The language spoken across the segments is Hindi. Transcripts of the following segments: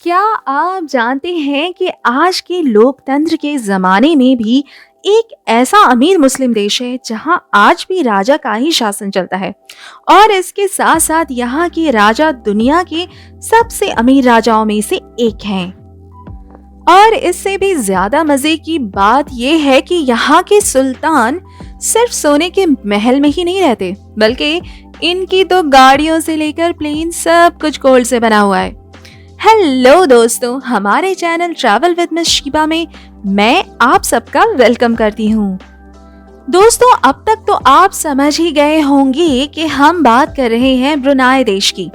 क्या आप जानते हैं कि आज के लोकतंत्र के ज़माने में भी एक ऐसा अमीर मुस्लिम देश है जहां आज भी राजा का ही शासन चलता है और इसके साथ साथ यहाँ के राजा दुनिया के सबसे अमीर राजाओं में से एक हैं। और इससे भी ज्यादा मजे की बात यह है कि यहाँ के सुल्तान सिर्फ सोने के महल में ही नहीं रहते, बल्कि इनकी तो गाड़ियों से लेकर प्लेन सब कुछ गोल्ड से बना हुआ है। हेलो दोस्तों, हमारे channel travel with miss Sheeba में मैं आप सबका वेलकम करती हूँ। दोस्तों, अब तक तो आप समझ ही गए होंगे कि हम बात कर रहे हैं ब्रुनाई देश की।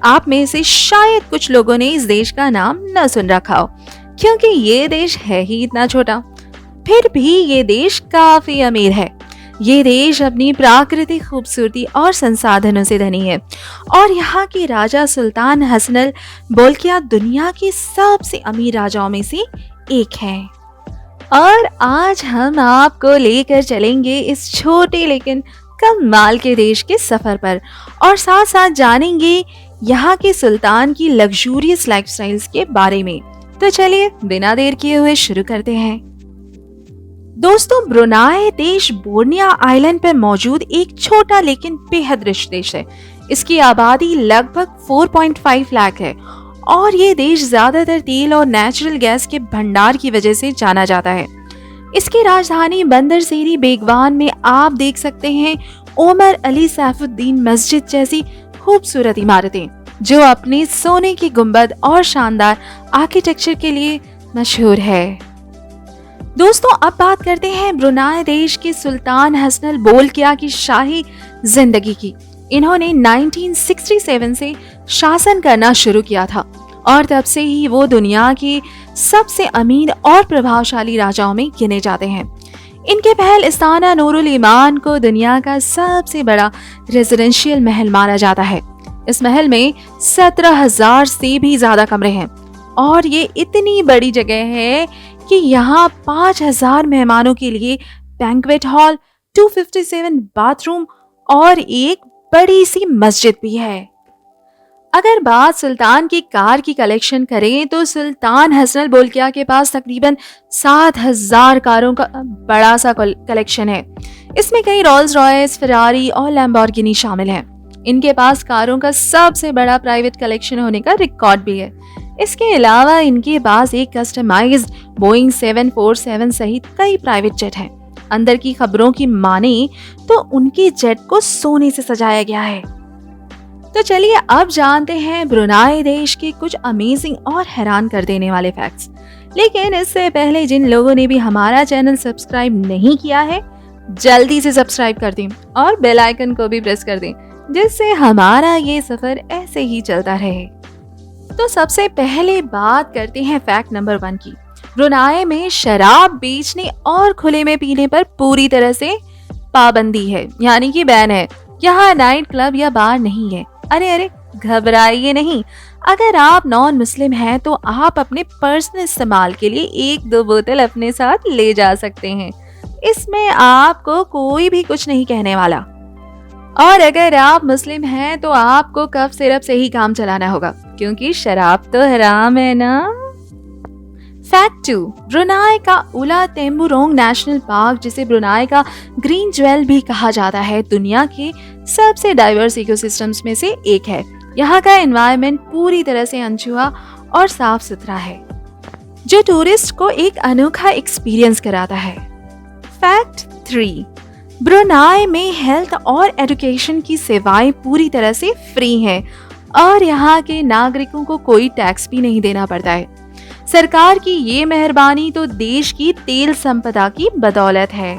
आप में से शायद कुछ लोगों ने इस देश का नाम न सुन रखा हो, क्योंकि ये देश है ही इतना छोटा। फिर भी ये देश काफी अमीर है। ये देश अपनी प्राकृतिक खूबसूरती और संसाधनों से धनी है और यहाँ के राजा सुल्तान हसनल बोल्किया दुनिया के सबसे अमीर राजाओं में से एक है। और आज हम आपको लेकर चलेंगे इस छोटे लेकिन कमाल के देश के सफर पर और साथ साथ जानेंगे यहाँ के सुल्तान की लग्जूरियस लाइफस्टाइल्स के बारे में। तो चलिए बिना देर किए हुए शुरू करते हैं। दोस्तों, ब्रुनाई देश बोर्निया आइलैंड पर मौजूद एक छोटा लेकिन बेहद रिच देश है। इसकी आबादी लगभग 4.5 लाख है और ये देश ज्यादातर तेल और नेचुरल गैस के भंडार की वजह से जाना जाता है। इसकी राजधानी बंदर सेरी बेगवान में आप देख सकते हैं ओमर अली सैफुद्दीन मस्जिद जैसी खूबसूरत इमारतें, जो अपने सोने की गुंबद और शानदार आर्किटेक्चर के लिए मशहूर है। दोस्तों, अब बात करते हैं ब्रुनाई देश के सुल्तान हसनल बोल्किया की शाही जिंदगी की। इन्होंने 1967 से शासन करना शुरू किया था और तब से ही वो दुनिया के सबसे अमीर और प्रभावशाली राजाओं में गिने जाते हैं। इनके महल इस्ताना नूरुल ईमान को दुनिया का सबसे बड़ा रेजिडेंशियल महल माना जाता है। इस महल में 17,000 से भी ज्यादा कमरे हैं और ये इतनी बड़ी जगह है कि यहाँ 5,000 मेहमानों के लिए बैंक्वेट हॉल, 257 बाथरूम और एक बड़ी सी मस्जिद भी है। अगर बात सुल्तान की कार की कलेक्शन करें तो सुल्तान हसनल बोल्किया के पास तकरीबन 7,000 कारों का बड़ा सा कलेक्शन है। इसमें कई रोल्स रॉयस, फेरारी और लैम्बोर्गिनी शामिल हैं। इनके पास कारों का सबसे बड़ा प्राइवेट कलेक्शन होने का रिकॉर्ड भी है। इसके अलावा इनके पास एक कस्टमाइज्ड बोइंग 747 सहित कई प्राइवेट जेट हैं। अंदर की खबरों की माने तो उनके जेट को सोने से सजाया गया है। तो चलिए अब जानते हैं ब्रुनाई देश के कुछ अमेजिंग और हैरान कर देने वाले फैक्ट्स। लेकिन इससे पहले जिन लोगों ने भी हमारा चैनल सब्सक्राइब नहीं किया है, जल्दी से सब्सक्राइब कर दें और बेल आइकन को भी प्रेस कर दें, जिससे हमारा ये सफर ऐसे ही चलता रहे। तो सबसे पहले बात करते हैं फैक्ट नंबर 1 की। ब्रुनाई में शराब बेचने और खुले में पीने पर पूरी तरह से पाबंदी है, यानी कि बैन है। यहाँ नाइट क्लब या बार नहीं है। अरे घबराइए नहीं, अगर आप नॉन मुस्लिम हैं तो आप अपने पर्सनल इस्तेमाल के लिए 1-2 बोतल अपने साथ ले जा सकते हैं। इसमें आपको कोई भी कुछ नहीं कहने वाला। और अगर आप मुस्लिम हैं तो आपको कफ सिरप से ही काम चलाना होगा, क्योंकि शराब तो हराम है ना। फैक्ट 2, ब्रुनाई का उला तेम्बुरोंग नेशनल पार्क, जिसे ब्रुनाई का ग्रीन ज्वेल भी कहा जाता है, दुनिया के सबसे डाइवर्स इकोसिस्टम्स में से एक है। यहाँ का एनवायरनमेंट पूरी तरह से अनछुआ और साफ सुथरा है, जो टूरिस्ट को एक अनोखा एक्सपीरियंस कराता है। फैक्ट 3, ब्रुनाई में हेल्थ और एजुकेशन की सेवाएं पूरी तरह से फ्री हैं और यहाँ के नागरिकों को कोई टैक्स भी नहीं देना पड़ता है। सरकार की ये मेहरबानी तो देश की तेल संपदा की बदौलत है।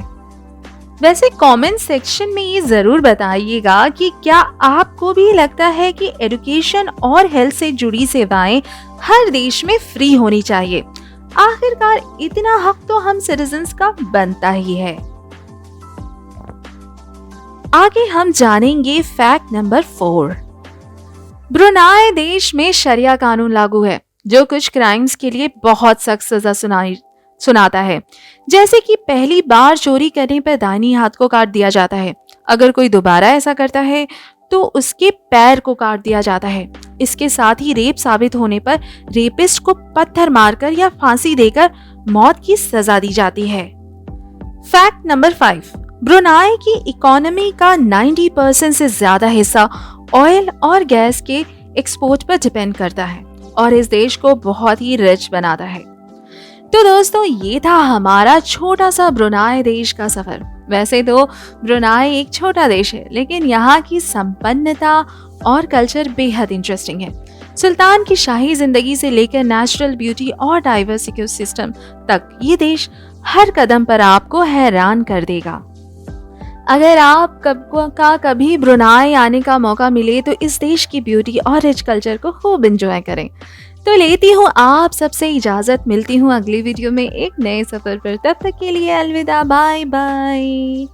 वैसे कमेंट सेक्शन में ये जरूर बताइएगा कि क्या आपको भी लगता है कि एजुकेशन और हेल्थ से जुड़ी सेवाएं हर देश में फ्री होनी चाहिए। आखिरकार इतना हक तो हम सिटीजन्स का बनता ही है। आगे हम जानेंगे फैक्ट नंबर 4। ब्रुनाई देश में शरिया कानून लागू है, जो कुछ क्राइम्स के लिए बहुत सख्त सजा सुनाता है। जैसे कि पहली बार चोरी करने पर दाहिनी हाथ को काट दिया जाता है। अगर कोई दोबारा ऐसा करता है तो उसके पैर को काट दिया जाता है। इसके साथ ही रेप साबित होने पर रेपिस्ट को पत्थर मारकर या फांसी देकर मौत की सजा दी जाती है। फैक्ट नंबर 5, ब्रुनाई की इकोनॉमी का 90% से ज्यादा हिस्सा ऑयल और गैस के एक्सपोर्ट पर डिपेंड करता है और इस देश को बहुत ही रिच बनाता है। तो दोस्तों, ये था हमारा छोटा सा ब्रुनाई देश का सफर। वैसे तो ब्रुनाई एक छोटा देश है, लेकिन यहाँ की संपन्नता और कल्चर बेहद इंटरेस्टिंग है। सुल्तान की शाही जिंदगी से लेकर नेचुरल ब्यूटी और डाइवर्स इकोसिस्टम तक ये देश हर कदम पर आपको हैरान कर देगा। अगर आप कभी ब्रुनाई आने का मौका मिले तो इस देश की ब्यूटी और रिच कल्चर को खूब एंजॉय करें। तो लेती हूँ आप सबसे इजाजत, मिलती हूँ अगली वीडियो में एक नए सफर पर। तब तक के लिए अलविदा, बाय बाय।